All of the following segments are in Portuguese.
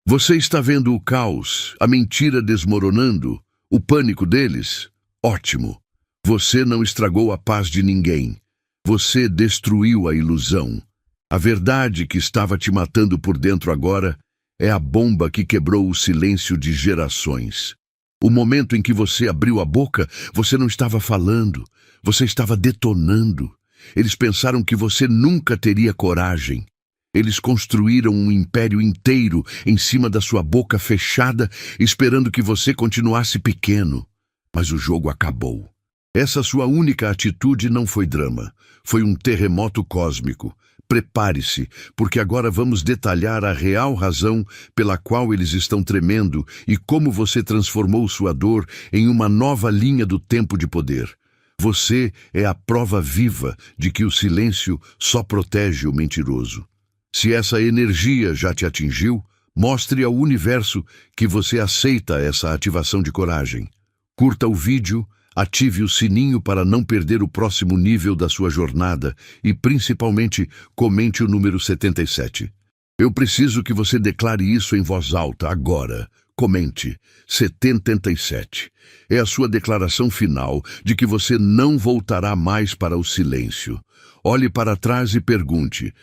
Você está vendo o caos, a mentira desmoronando, o pânico deles? Ótimo. Você não estragou a paz de ninguém. Você destruiu a ilusão. A verdade que estava te matando por dentro agora é a bomba que quebrou o silêncio de gerações. O momento em que você abriu a boca, você não estava falando, você estava detonando. Eles pensaram que você nunca teria coragem. Eles construíram um império inteiro em cima da sua boca fechada, esperando que você continuasse pequeno. Mas o jogo acabou. Essa sua única atitude não foi drama, foi um terremoto cósmico. Prepare-se, porque agora vamos detalhar a real razão pela qual eles estão tremendo e como você transformou sua dor em uma nova linha do tempo de poder. Você é a prova viva de que o silêncio só protege o mentiroso. Se essa energia já te atingiu, mostre ao universo que você aceita essa ativação de coragem. Curta o vídeo, ative o sininho para não perder o próximo nível da sua jornada e, principalmente, comente o número 77. Eu preciso que você declare isso em voz alta agora. Comente. 77. É a sua declaração final de que você não voltará mais para o silêncio. Olhe para trás e pergunte: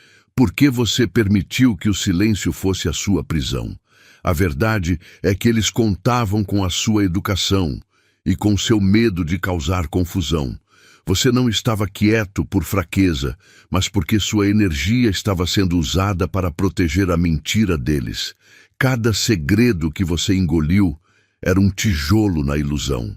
por que você permitiu que o silêncio fosse a sua prisão? A verdade é que eles contavam com a sua educação e com seu medo de causar confusão. Você não estava quieto por fraqueza, mas porque sua energia estava sendo usada para proteger a mentira deles. Cada segredo que você engoliu era um tijolo na ilusão.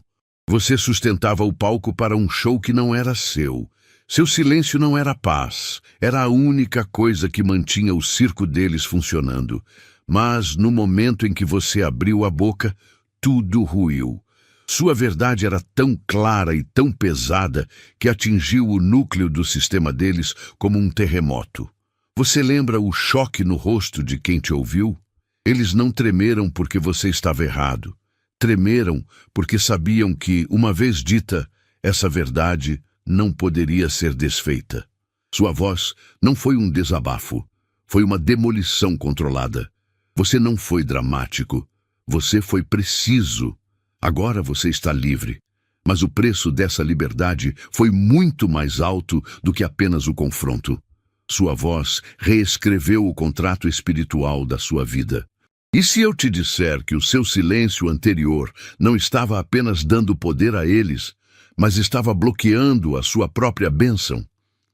Você sustentava o palco para um show que não era seu. Seu silêncio não era paz, era a única coisa que mantinha o circo deles funcionando. Mas, no momento em que você abriu a boca, tudo ruiu. Sua verdade era tão clara e tão pesada que atingiu o núcleo do sistema deles como um terremoto. Você lembra o choque no rosto de quem te ouviu? Eles não tremeram porque você estava errado. Tremeram porque sabiam que, uma vez dita, essa verdade não poderia ser desfeita. Sua voz não foi um desabafo, foi uma demolição controlada. Você não foi dramático, você foi preciso. Agora você está livre, mas o preço dessa liberdade foi muito mais alto do que apenas o confronto. Sua voz reescreveu o contrato espiritual da sua vida. E se eu te disser que o seu silêncio anterior não estava apenas dando poder a eles, mas estava bloqueando a sua própria bênção?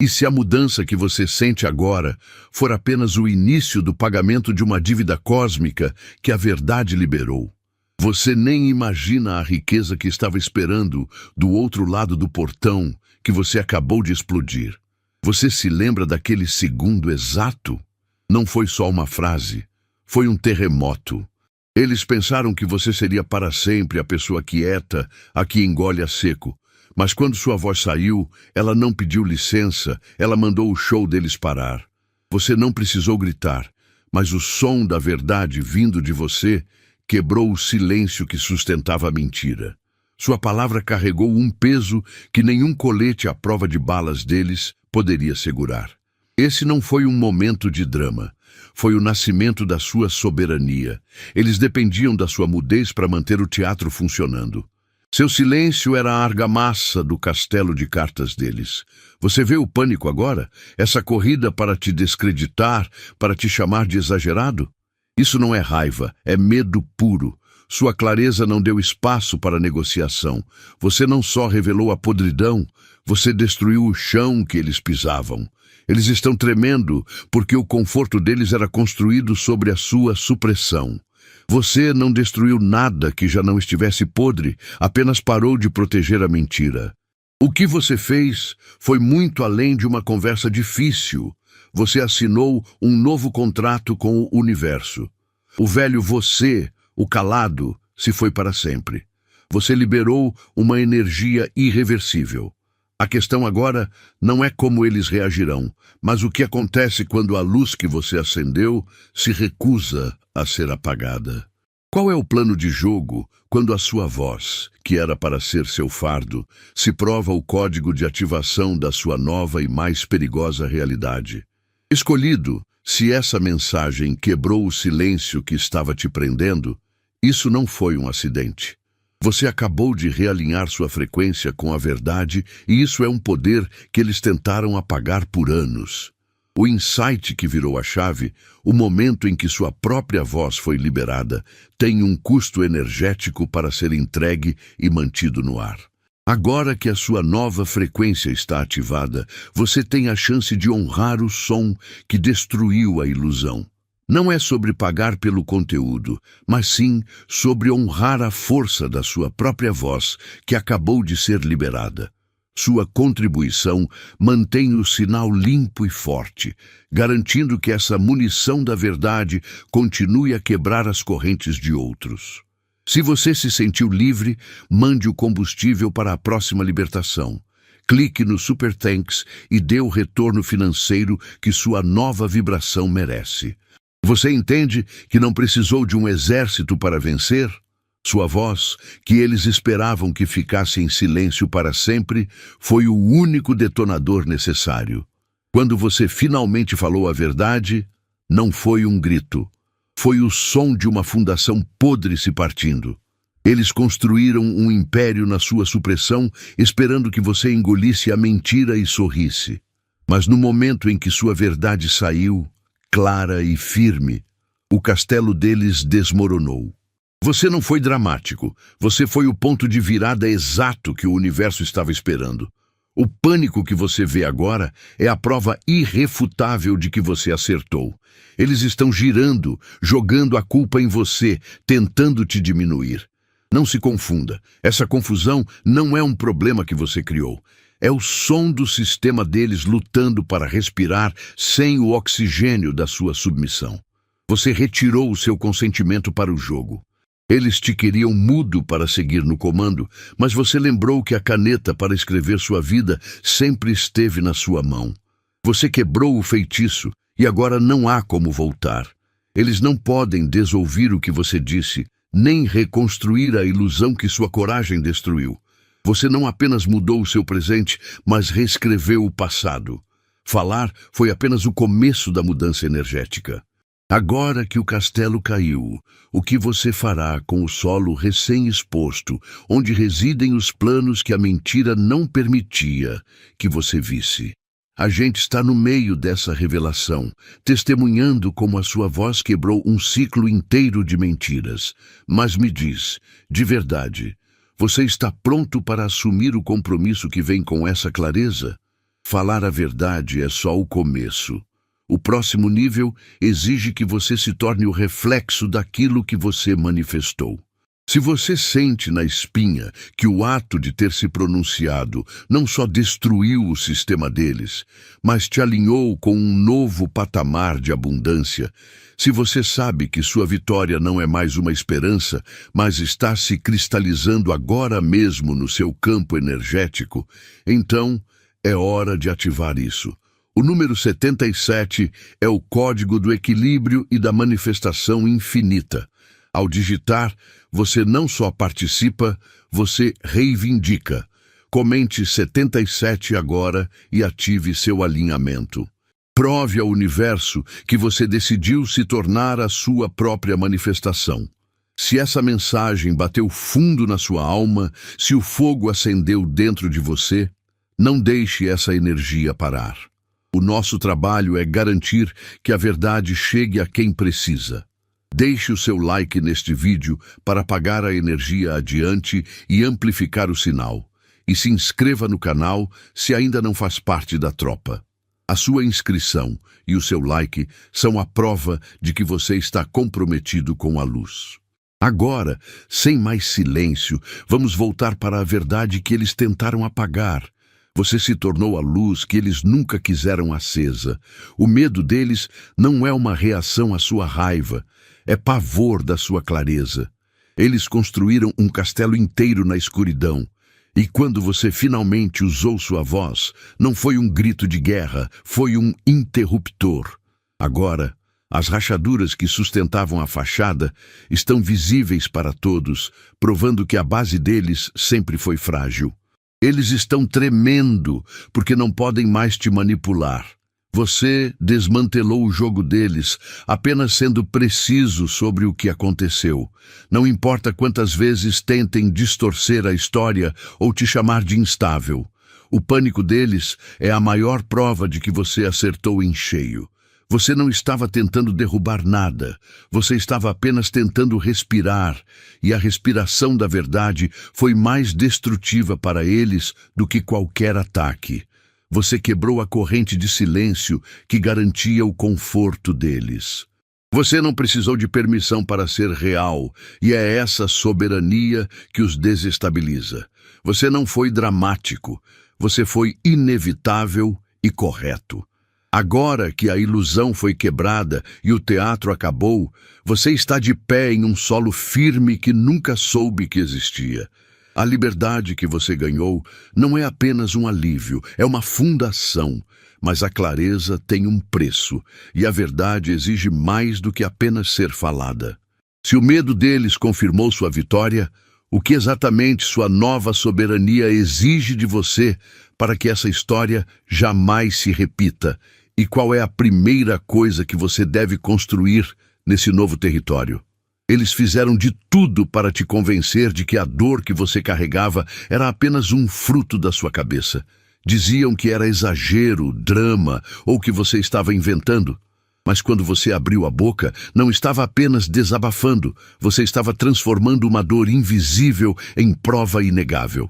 E se a mudança que você sente agora for apenas o início do pagamento de uma dívida cósmica que a verdade liberou? Você nem imagina a riqueza que estava esperando do outro lado do portão que você acabou de explodir. Você se lembra daquele segundo exato? Não foi só uma frase, foi um terremoto. Eles pensaram que você seria para sempre a pessoa quieta, a que engole a seco. Mas quando sua voz saiu, ela não pediu licença, ela mandou o show deles parar. Você não precisou gritar, mas o som da verdade vindo de você quebrou o silêncio que sustentava a mentira. Sua palavra carregou um peso que nenhum colete à prova de balas deles poderia segurar. Esse não foi um momento de drama. Foi o nascimento da sua soberania. Eles dependiam da sua mudez para manter o teatro funcionando. Seu silêncio era a argamassa do castelo de cartas deles. Você vê o pânico agora? Essa corrida para te descreditar, para te chamar de exagerado? Isso não é raiva, é medo puro. Sua clareza não deu espaço para negociação. Você não só revelou a podridão, você destruiu o chão que eles pisavam. Eles estão tremendo porque o conforto deles era construído sobre a sua supressão. Você não destruiu nada que já não estivesse podre, apenas parou de proteger a mentira. O que você fez foi muito além de uma conversa difícil. Você assinou um novo contrato com o universo. O velho você, o calado, se foi para sempre. Você liberou uma energia irreversível. A questão agora não é como eles reagirão, mas o que acontece quando a luz que você acendeu se recusa a ser apagada. Qual é o plano de jogo quando a sua voz, que era para ser seu fardo, se prova o código de ativação da sua nova e mais perigosa realidade? Escolhido, Se essa mensagem quebrou o silêncio que estava te prendendo, isso não foi um acidente. Você acabou de realinhar sua frequência com a verdade e isso é um poder que eles tentaram apagar por anos. O insight que virou a chave, o momento em que sua própria voz foi liberada, tem um custo energético para ser entregue e mantido no ar. Agora que a sua nova frequência está ativada, você tem a chance de honrar o som que destruiu a ilusão. Não é sobre pagar pelo conteúdo, mas sim sobre honrar a força da sua própria voz que acabou de ser liberada. Sua contribuição mantém o sinal limpo e forte, garantindo que essa munição da verdade continue a quebrar as correntes de outros. Se você se sentiu livre, mande o combustível para a próxima libertação. Clique no Super Thanks e dê o retorno financeiro que sua nova vibração merece. Você entende que não precisou de um exército para vencer? Sua voz, que eles esperavam que ficasse em silêncio para sempre, foi o único detonador necessário. Quando você finalmente falou a verdade, não foi um grito. Foi o som de uma fundação podre se partindo. Eles construíram um império na sua supressão, esperando que você engolisse a mentira e sorrisse. Mas no momento em que sua verdade saiu, clara e firme, o castelo deles desmoronou. Você não foi dramático, você foi o ponto de virada exato que o universo estava esperando. O pânico que você vê agora é a prova irrefutável de que você acertou. Eles estão girando, jogando a culpa em você, tentando te diminuir. Não se confunda, essa confusão não é um problema que você criou. É o som do sistema deles lutando para respirar sem o oxigênio da sua submissão. Você retirou o seu consentimento para o jogo. Eles te queriam mudo para seguir no comando, mas você lembrou que a caneta para escrever sua vida sempre esteve na sua mão. Você quebrou o feitiço e agora não há como voltar. Eles não podem desouvir o que você disse, nem reconstruir a ilusão que sua coragem destruiu. Você não apenas mudou o seu presente, mas reescreveu o passado. Falar foi apenas o começo da mudança energética. Agora que o castelo caiu, o que você fará com o solo recém-exposto, onde residem os planos que a mentira não permitia que você visse? A gente está no meio dessa revelação, testemunhando como a sua voz quebrou um ciclo inteiro de mentiras. Mas me diz, de verdade, você está pronto para assumir o compromisso que vem com essa clareza? Falar a verdade é só o começo. O próximo nível exige que você se torne o reflexo daquilo que você manifestou. Se você sente na espinha que o ato de ter se pronunciado não só destruiu o sistema deles, mas te alinhou com um novo patamar de abundância, se você sabe que sua vitória não é mais uma esperança, mas está se cristalizando agora mesmo no seu campo energético, então é hora de ativar isso. O número 77 é o código do equilíbrio e da manifestação infinita. Ao digitar, você não só participa, você reivindica. Comente 77 agora e ative seu alinhamento. Prove ao universo que você decidiu se tornar a sua própria manifestação. Se essa mensagem bateu fundo na sua alma, se o fogo acendeu dentro de você, não deixe essa energia parar. O nosso trabalho é garantir que a verdade chegue a quem precisa. Deixe o seu like neste vídeo para pagar a energia adiante e amplificar o sinal. E se inscreva no canal se ainda não faz parte da tropa. A sua inscrição e o seu like são a prova de que você está comprometido com a luz. Agora, sem mais silêncio, vamos voltar para a verdade que eles tentaram apagar. Você se tornou a luz que eles nunca quiseram acesa. O medo deles não é uma reação à sua raiva, é pavor da sua clareza. Eles construíram um castelo inteiro na escuridão. E quando você finalmente usou sua voz, não foi um grito de guerra, foi um interruptor. Agora, as rachaduras que sustentavam a fachada estão visíveis para todos, provando que a base deles sempre foi frágil. Eles estão tremendo porque não podem mais te manipular. Você desmantelou o jogo deles, apenas sendo preciso sobre o que aconteceu. Não importa quantas vezes tentem distorcer a história ou te chamar de instável. O pânico deles é a maior prova de que você acertou em cheio. Você não estava tentando derrubar nada, você estava apenas tentando respirar, e a respiração da verdade foi mais destrutiva para eles do que qualquer ataque. Você quebrou a corrente de silêncio que garantia o conforto deles. Você não precisou de permissão para ser real, e é essa soberania que os desestabiliza. Você não foi dramático, você foi inevitável e correto. Agora que a ilusão foi quebrada e o teatro acabou, você está de pé em um solo firme que nunca soube que existia. A liberdade que você ganhou não é apenas um alívio, é uma fundação, mas a clareza tem um preço, e a verdade exige mais do que apenas ser falada. Se o medo deles confirmou sua vitória, o que exatamente sua nova soberania exige de você para que essa história jamais se repita? E qual é a primeira coisa que você deve construir nesse novo território? Eles fizeram de tudo para te convencer de que a dor que você carregava era apenas um fruto da sua cabeça. Diziam que era exagero, drama ou que você estava inventando. Mas quando você abriu a boca, não estava apenas desabafando, você estava transformando uma dor invisível em prova inegável.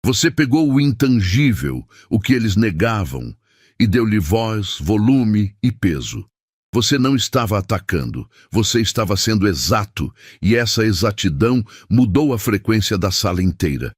Você pegou o intangível, o que eles negavam, e deu-lhe voz, volume e peso. Você não estava atacando, você estava sendo exato, e essa exatidão mudou a frequência da sala inteira.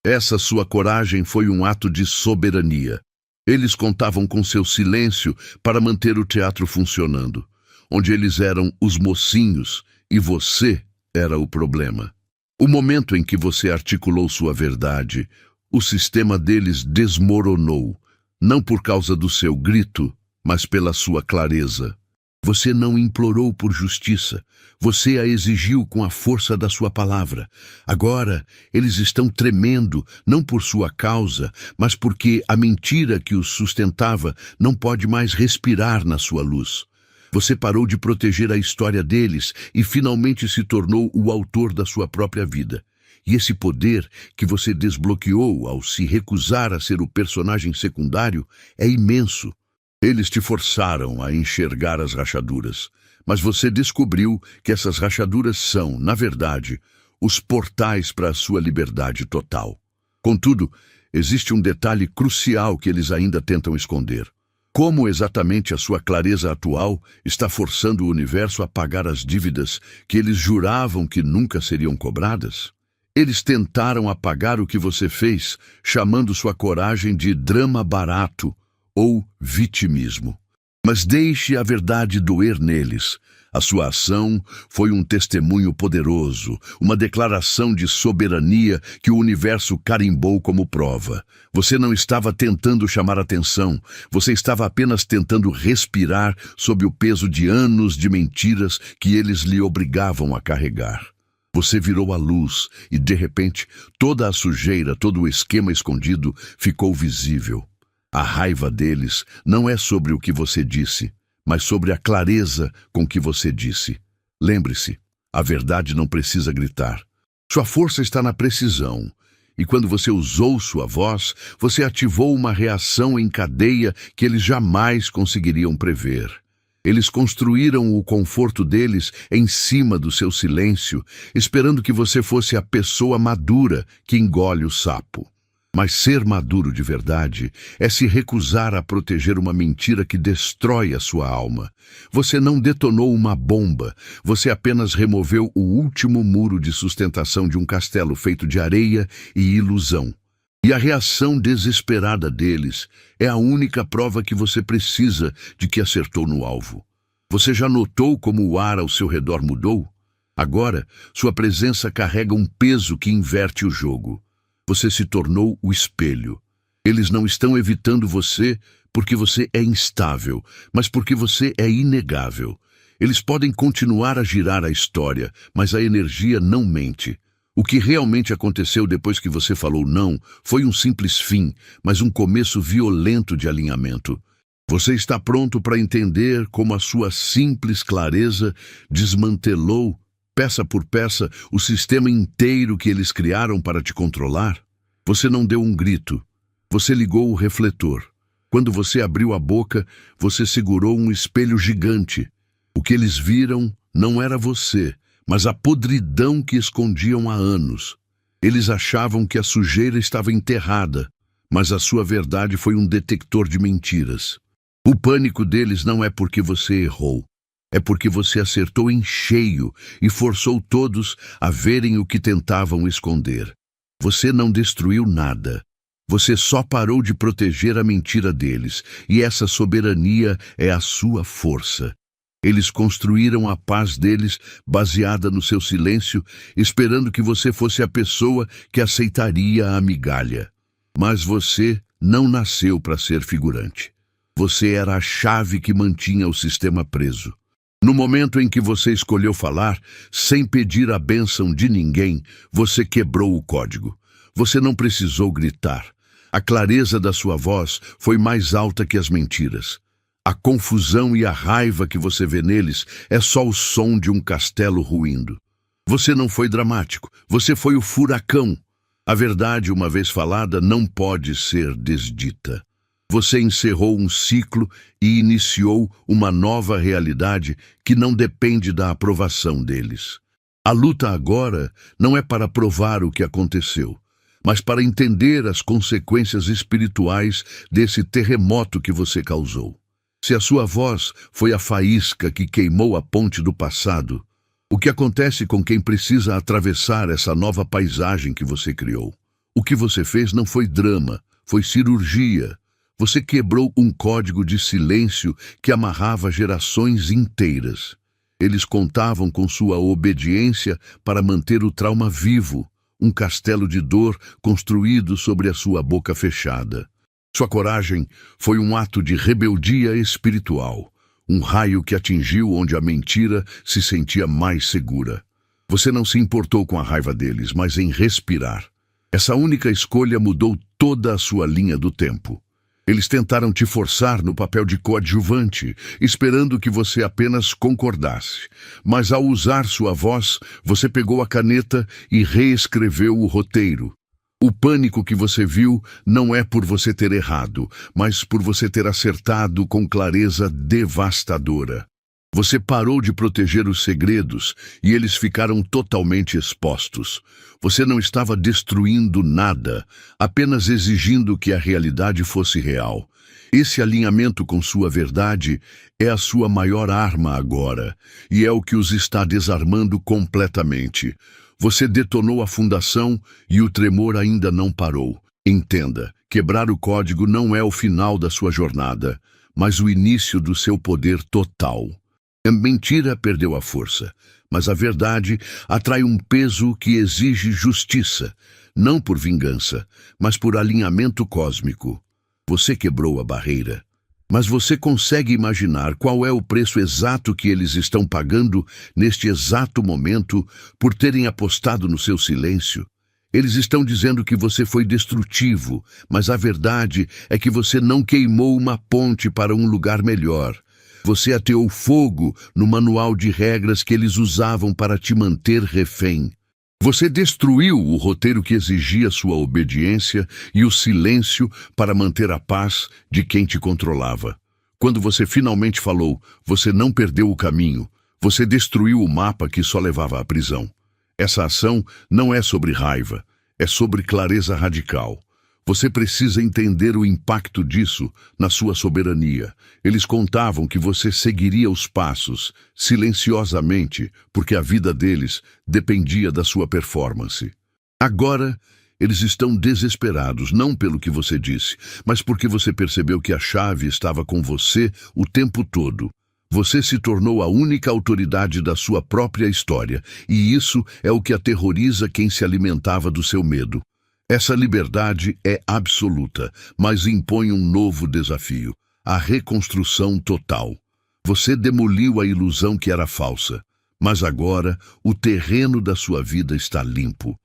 Essa sua coragem foi um ato de soberania. Eles contavam com seu silêncio para manter o teatro funcionando, onde eles eram os mocinhos e você era o problema. O momento em que você articulou sua verdade, o sistema deles desmoronou, não por causa do seu grito, mas pela sua clareza. Você não implorou por justiça, você a exigiu com a força da sua palavra. Agora, eles estão tremendo, não por sua causa, mas porque a mentira que os sustentava não pode mais respirar na sua luz. Você parou de proteger a história deles e finalmente se tornou o autor da sua própria vida. E esse poder que você desbloqueou ao se recusar a ser o personagem secundário é imenso. Eles te forçaram a enxergar as rachaduras, mas você descobriu que essas rachaduras são, na verdade, os portais para a sua liberdade total. Contudo, existe um detalhe crucial que eles ainda tentam esconder. Como exatamente a sua clareza atual está forçando o universo a pagar as dívidas que eles juravam que nunca seriam cobradas? Eles tentaram apagar o que você fez, chamando sua coragem de drama barato ou vitimismo. Mas deixe a verdade doer neles. A sua ação foi um testemunho poderoso, uma declaração de soberania que o universo carimbou como prova. Você não estava tentando chamar atenção, você estava apenas tentando respirar sob o peso de anos de mentiras que eles lhe obrigavam a carregar. Você virou a luz e, de repente, toda a sujeira, todo o esquema escondido ficou visível. A raiva deles não é sobre o que você disse, mas sobre a clareza com que você disse. Lembre-se, a verdade não precisa gritar. Sua força está na precisão. E quando você usou sua voz, você ativou uma reação em cadeia que eles jamais conseguiriam prever. Eles construíram o conforto deles em cima do seu silêncio, esperando que você fosse a pessoa madura que engole o sapo. Mas ser maduro de verdade é se recusar a proteger uma mentira que destrói a sua alma. Você não detonou uma bomba, você apenas removeu o último muro de sustentação de um castelo feito de areia e ilusão. E a reação desesperada deles é a única prova que você precisa de que acertou no alvo. Você já notou como o ar ao seu redor mudou? Agora, sua presença carrega um peso que inverte o jogo. Você se tornou o espelho. Eles não estão evitando você porque você é instável, mas porque você é inegável. Eles podem continuar a girar a história, mas a energia não mente. O que realmente aconteceu depois que você falou não foi um simples fim, mas um começo violento de alinhamento. Você está pronto para entender como a sua simples clareza desmantelou, peça por peça, o sistema inteiro que eles criaram para te controlar? Você não deu um grito. Você ligou o refletor. Quando você abriu a boca, você segurou um espelho gigante. O que eles viram não era você, mas a podridão que escondiam há anos. Eles achavam que a sujeira estava enterrada, mas a sua verdade foi um detector de mentiras. O pânico deles não é porque você errou. É porque você acertou em cheio e forçou todos a verem o que tentavam esconder. Você não destruiu nada. Você só parou de proteger a mentira deles, e essa soberania é a sua força. Eles construíram a paz deles baseada no seu silêncio, esperando que você fosse a pessoa que aceitaria a migalha. Mas você não nasceu para ser figurante. Você era a chave que mantinha o sistema preso. No momento em que você escolheu falar, sem pedir a bênção de ninguém, você quebrou o código. Você não precisou gritar. A clareza da sua voz foi mais alta que as mentiras. A confusão e a raiva que você vê neles é só o som de um castelo ruindo. Você não foi dramático, você foi o furacão. A verdade, uma vez falada, não pode ser desdita. Você encerrou um ciclo e iniciou uma nova realidade que não depende da aprovação deles. A luta agora não é para provar o que aconteceu, mas para entender as consequências espirituais desse terremoto que você causou. Se a sua voz foi a faísca que queimou a ponte do passado, o que acontece com quem precisa atravessar essa nova paisagem que você criou? O que você fez não foi drama, foi cirurgia. Você quebrou um código de silêncio que amarrava gerações inteiras. Eles contavam com sua obediência para manter o trauma vivo, um castelo de dor construído sobre a sua boca fechada. Sua coragem foi um ato de rebeldia espiritual, um raio que atingiu onde a mentira se sentia mais segura. Você não se importou com a raiva deles, mas em respirar. Essa única escolha mudou toda a sua linha do tempo. Eles tentaram te forçar no papel de coadjuvante, esperando que você apenas concordasse. Mas ao usar sua voz, você pegou a caneta e reescreveu o roteiro. O pânico que você viu não é por você ter errado, mas por você ter acertado com clareza devastadora. Você parou de proteger os segredos e eles ficaram totalmente expostos. Você não estava destruindo nada, apenas exigindo que a realidade fosse real. Esse alinhamento com sua verdade é a sua maior arma agora, e é o que os está desarmando completamente. Você detonou a fundação e o tremor ainda não parou. Entenda, quebrar o código não é o final da sua jornada, mas o início do seu poder total. A mentira perdeu a força, mas a verdade atrai um peso que exige justiça, não por vingança, mas por alinhamento cósmico. Você quebrou a barreira, mas você consegue imaginar qual é o preço exato que eles estão pagando neste exato momento por terem apostado no seu silêncio? Eles estão dizendo que você foi destrutivo, mas a verdade é que você não queimou uma ponte para um lugar melhor. Você ateou fogo no manual de regras que eles usavam para te manter refém. Você destruiu o roteiro que exigia sua obediência e o silêncio para manter a paz de quem te controlava. Quando você finalmente falou, você não perdeu o caminho. Você destruiu o mapa que só levava à prisão. Essa ação não é sobre raiva, é sobre clareza radical. Você precisa entender o impacto disso na sua soberania. Eles contavam que você seguiria os passos, silenciosamente, porque a vida deles dependia da sua performance. Agora, eles estão desesperados, não pelo que você disse, mas porque você percebeu que a chave estava com você o tempo todo. Você se tornou a única autoridade da sua própria história, e isso é o que aterroriza quem se alimentava do seu medo. Essa liberdade é absoluta, mas impõe um novo desafio, a reconstrução total. Você demoliu a ilusão que era falsa, mas agora o terreno da sua vida está limpo.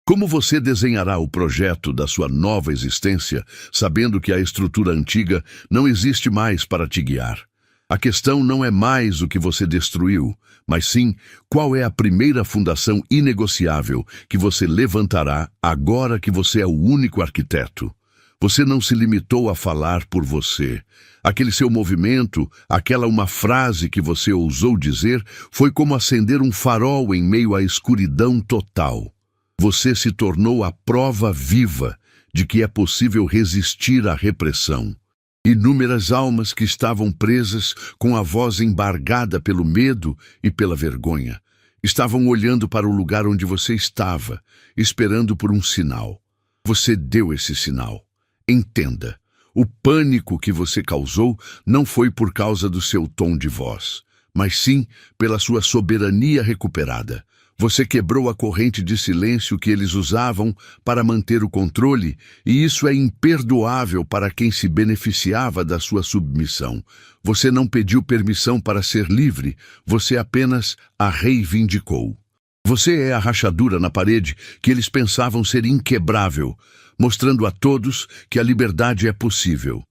Como você desenhará o projeto da sua nova existência, sabendo que a estrutura antiga não existe mais para te guiar? A questão não é mais o que você destruiu, mas sim qual é a primeira fundação inegociável que você levantará agora que você é o único arquiteto. Você não se limitou a falar por você. Aquele seu movimento, aquela uma frase que você ousou dizer, foi como acender um farol em meio à escuridão total. Você se tornou a prova viva de que é possível resistir à repressão. Inúmeras almas que estavam presas com a voz embargada pelo medo e pela vergonha, estavam olhando para o lugar onde você estava, esperando por um sinal. Você deu esse sinal. Entenda, o pânico que você causou não foi por causa do seu tom de voz, mas sim pela sua soberania recuperada. Você quebrou a corrente de silêncio que eles usavam para manter o controle, e isso é imperdoável para quem se beneficiava da sua submissão. Você não pediu permissão para ser livre, você apenas a reivindicou. Você é a rachadura na parede que eles pensavam ser inquebrável, mostrando a todos que a liberdade é possível.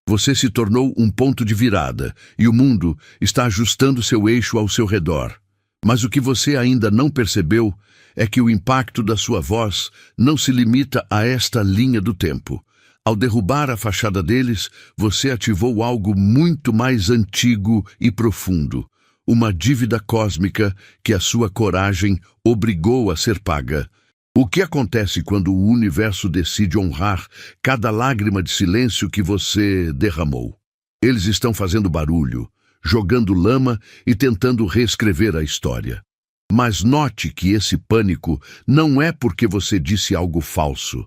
Você se tornou um ponto de virada, e o mundo está ajustando seu eixo ao seu redor. Mas o que você ainda não percebeu é que o impacto da sua voz não se limita a esta linha do tempo. Ao derrubar a fachada deles, você ativou algo muito mais antigo e profundo. Uma dívida cósmica que a sua coragem obrigou a ser paga. O que acontece quando o universo decide honrar cada lágrima de silêncio que você derramou? Eles estão fazendo barulho, jogando lama e tentando reescrever a história. Mas note que esse pânico não é porque você disse algo falso.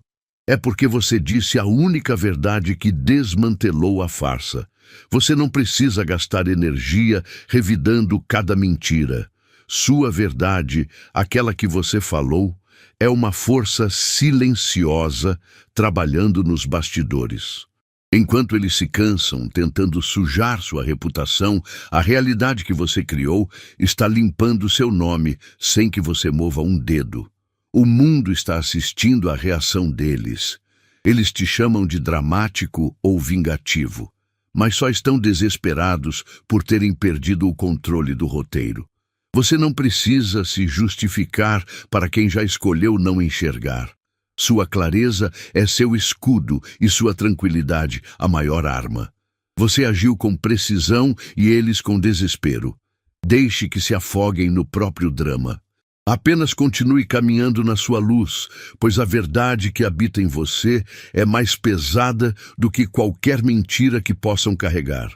É porque você disse a única verdade que desmantelou a farsa. Você não precisa gastar energia revidando cada mentira. Sua verdade, aquela que você falou, é uma força silenciosa trabalhando nos bastidores. Enquanto eles se cansam tentando sujar sua reputação, a realidade que você criou está limpando seu nome sem que você mova um dedo. O mundo está assistindo à reação deles. Eles te chamam de dramático ou vingativo, mas só estão desesperados por terem perdido o controle do roteiro. Você não precisa se justificar para quem já escolheu não enxergar. Sua clareza é seu escudo e sua tranquilidade a maior arma. Você agiu com precisão e eles com desespero. Deixe que se afoguem no próprio drama. Apenas continue caminhando na sua luz, pois a verdade que habita em você é mais pesada do que qualquer mentira que possam carregar.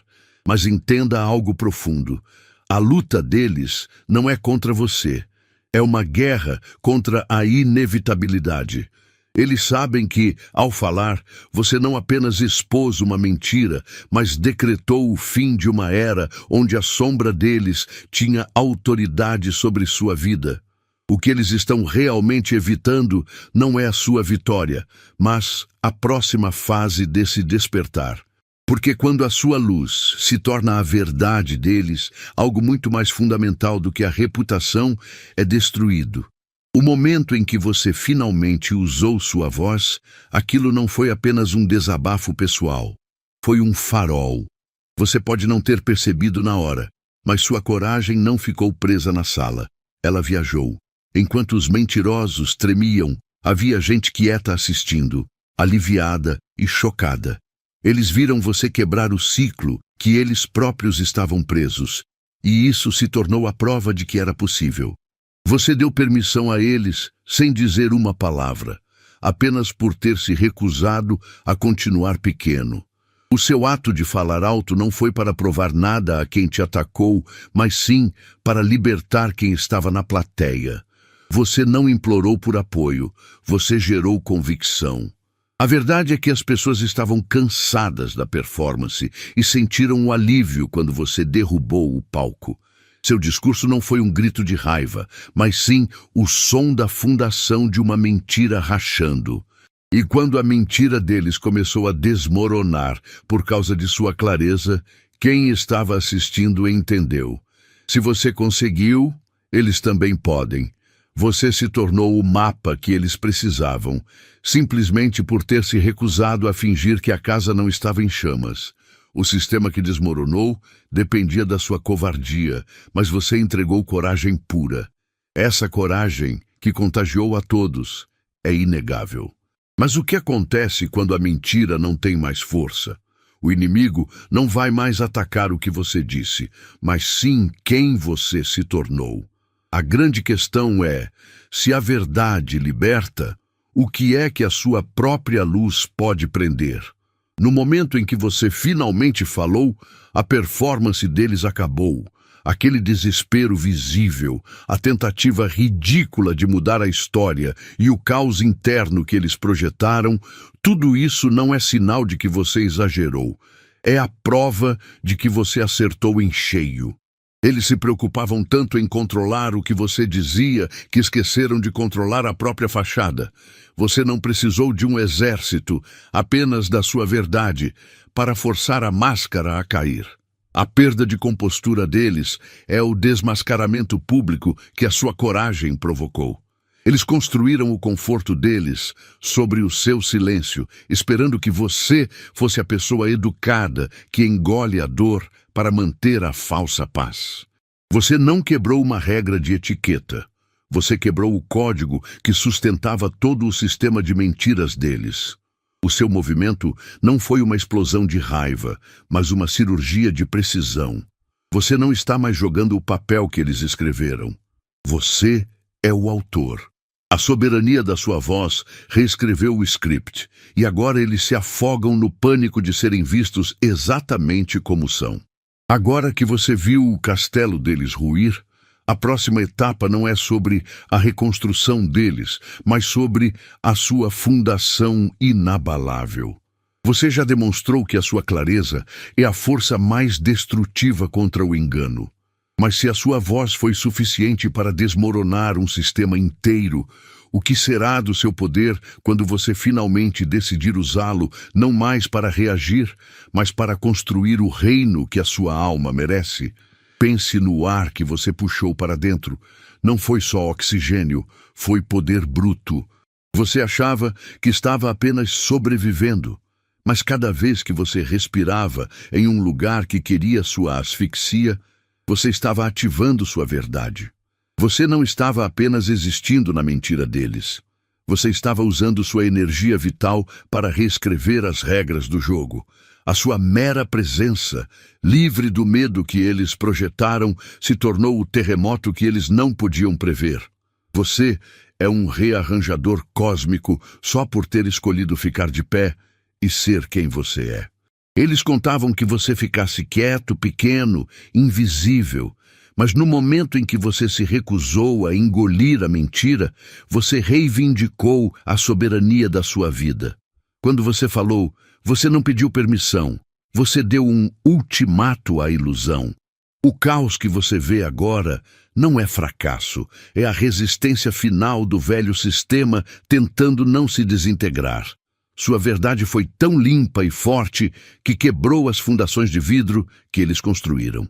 Mas entenda algo profundo. A luta deles não é contra você. É uma guerra contra a inevitabilidade. Eles sabem que, ao falar, você não apenas expôs uma mentira, mas decretou o fim de uma era onde a sombra deles tinha autoridade sobre sua vida. O que eles estão realmente evitando não é a sua vitória, mas a próxima fase desse despertar. Porque quando a sua luz se torna a verdade deles, algo muito mais fundamental do que a reputação é destruído. O momento em que você finalmente usou sua voz, aquilo não foi apenas um desabafo pessoal. Foi um farol. Você pode não ter percebido na hora, mas sua coragem não ficou presa na sala. Ela viajou. Enquanto os mentirosos tremiam, havia gente quieta assistindo, aliviada e chocada. Eles viram você quebrar o ciclo que eles próprios estavam presos, e isso se tornou a prova de que era possível. Você deu permissão a eles sem dizer uma palavra, apenas por ter se recusado a continuar pequeno. O seu ato de falar alto não foi para provar nada a quem te atacou, mas sim para libertar quem estava na plateia. Você não implorou por apoio, você gerou convicção. A verdade é que as pessoas estavam cansadas da performance e sentiram um alívio quando você derrubou o palco. Seu discurso não foi um grito de raiva, mas sim o som da fundação de uma mentira rachando. E quando a mentira deles começou a desmoronar por causa de sua clareza, quem estava assistindo entendeu. Se você conseguiu, eles também podem. Você se tornou o mapa que eles precisavam, simplesmente por ter se recusado a fingir que a casa não estava em chamas. O sistema que desmoronou dependia da sua covardia, mas você entregou coragem pura. Essa coragem, que contagiou a todos, é inegável. Mas o que acontece quando a mentira não tem mais força? O inimigo não vai mais atacar o que você disse, mas sim quem você se tornou. A grande questão é, se a verdade liberta, o que é que a sua própria luz pode prender? No momento em que você finalmente falou, a performance deles acabou. Aquele desespero visível, a tentativa ridícula de mudar a história e o caos interno que eles projetaram, tudo isso não é sinal de que você exagerou. É a prova de que você acertou em cheio. Eles se preocupavam tanto em controlar o que você dizia que esqueceram de controlar a própria fachada. Você não precisou de um exército, apenas da sua verdade, para forçar a máscara a cair. A perda de compostura deles é o desmascaramento público que a sua coragem provocou. Eles construíram o conforto deles sobre o seu silêncio, esperando que você fosse a pessoa educada que engole a dor para manter a falsa paz. Você não quebrou uma regra de etiqueta. Você quebrou o código que sustentava todo o sistema de mentiras deles. O seu movimento não foi uma explosão de raiva, mas uma cirurgia de precisão. Você não está mais jogando o papel que eles escreveram. Você é o autor. A soberania da sua voz reescreveu o script, e agora eles se afogam no pânico de serem vistos exatamente como são. Agora que você viu o castelo deles ruir, a próxima etapa não é sobre a reconstrução deles, mas sobre a sua fundação inabalável. Você já demonstrou que a sua clareza é a força mais destrutiva contra o engano. Mas se a sua voz foi suficiente para desmoronar um sistema inteiro, o que será do seu poder quando você finalmente decidir usá-lo não mais para reagir, mas para construir o reino que a sua alma merece? Pense no ar que você puxou para dentro. Não foi só oxigênio, foi poder bruto. Você achava que estava apenas sobrevivendo, mas cada vez que você respirava em um lugar que queria sua asfixia, você estava ativando sua verdade. Você não estava apenas existindo na mentira deles. Você estava usando sua energia vital para reescrever as regras do jogo. A sua mera presença, livre do medo que eles projetaram, se tornou o terremoto que eles não podiam prever. Você é um rearranjador cósmico só por ter escolhido ficar de pé e ser quem você é. Eles contavam que você ficasse quieto, pequeno, invisível, mas no momento em que você se recusou a engolir a mentira, você reivindicou a soberania da sua vida. Quando você falou, você não pediu permissão, você deu um ultimato à ilusão. O caos que você vê agora não é fracasso, é a resistência final do velho sistema tentando não se desintegrar. Sua verdade foi tão limpa e forte que quebrou as fundações de vidro que eles construíram.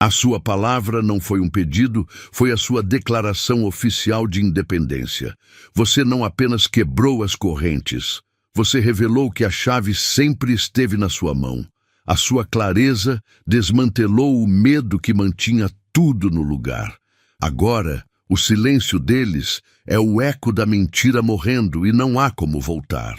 A sua palavra não foi um pedido, foi a sua declaração oficial de independência. Você não apenas quebrou as correntes, você revelou que a chave sempre esteve na sua mão. A sua clareza desmantelou o medo que mantinha tudo no lugar. Agora, o silêncio deles é o eco da mentira morrendo e não há como voltar.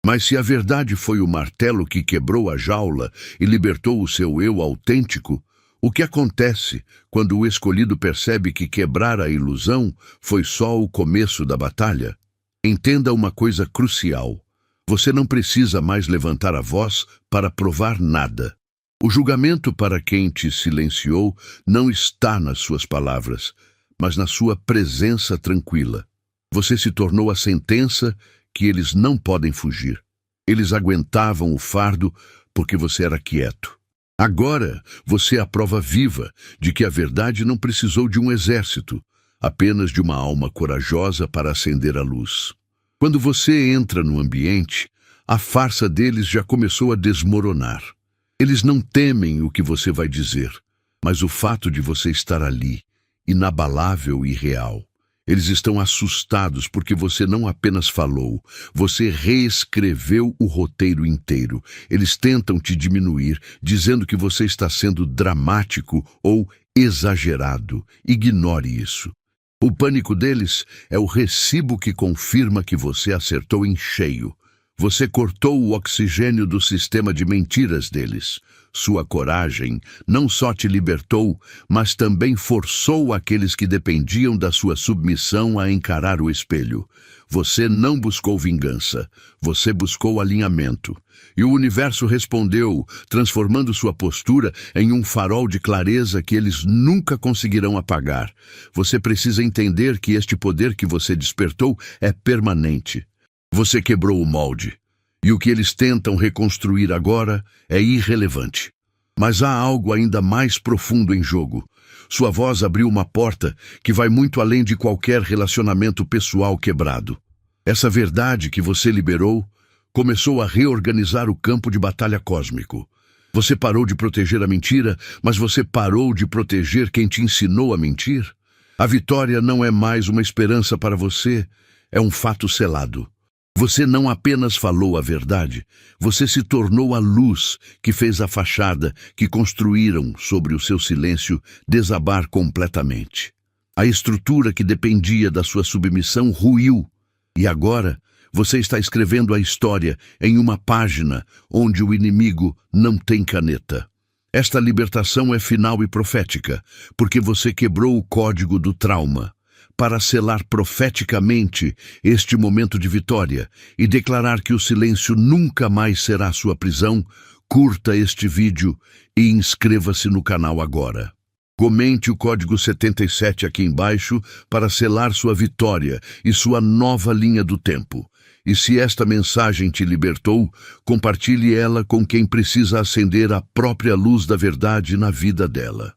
Mas se a verdade foi o martelo que quebrou a jaula e libertou o seu eu autêntico, o que acontece quando o escolhido percebe que quebrar a ilusão foi só o começo da batalha? Entenda uma coisa crucial. Você não precisa mais levantar a voz para provar nada. O julgamento para quem te silenciou não está nas suas palavras, mas na sua presença tranquila. Você se tornou a sentença que eles não podem fugir. Eles aguentavam o fardo porque você era quieto. Agora, você é a prova viva de que a verdade não precisou de um exército, apenas de uma alma corajosa para acender a luz. Quando você entra no ambiente, a farsa deles já começou a desmoronar. Eles não temem o que você vai dizer, mas o fato de você estar ali, inabalável e real. Eles estão assustados porque você não apenas falou, você reescreveu o roteiro inteiro. Eles tentam te diminuir, dizendo que você está sendo dramático ou exagerado. Ignore isso. O pânico deles é o recibo que confirma que você acertou em cheio. Você cortou o oxigênio do sistema de mentiras deles. Sua coragem não só te libertou, mas também forçou aqueles que dependiam da sua submissão a encarar o espelho. Você não buscou vingança, você buscou alinhamento. E o universo respondeu, transformando sua postura em um farol de clareza que eles nunca conseguirão apagar. Você precisa entender que este poder que você despertou é permanente. Você quebrou o molde. E o que eles tentam reconstruir agora é irrelevante. Mas há algo ainda mais profundo em jogo. Sua voz abriu uma porta que vai muito além de qualquer relacionamento pessoal quebrado. Essa verdade que você liberou começou a reorganizar o campo de batalha cósmico. Você parou de proteger a mentira, mas você parou de proteger quem te ensinou a mentir? A vitória não é mais uma esperança para você, é um fato selado. Você não apenas falou a verdade, você se tornou a luz que fez a fachada que construíram sobre o seu silêncio desabar completamente. A estrutura que dependia da sua submissão ruiu, e agora você está escrevendo a história em uma página onde o inimigo não tem caneta. Esta libertação é final e profética, porque você quebrou o código do trauma. Para selar profeticamente este momento de vitória e declarar que o silêncio nunca mais será sua prisão, curta este vídeo e inscreva-se no canal agora. Comente o código 77 aqui embaixo para selar sua vitória e sua nova linha do tempo. E se esta mensagem te libertou, compartilhe ela com quem precisa acender a própria luz da verdade na vida dela.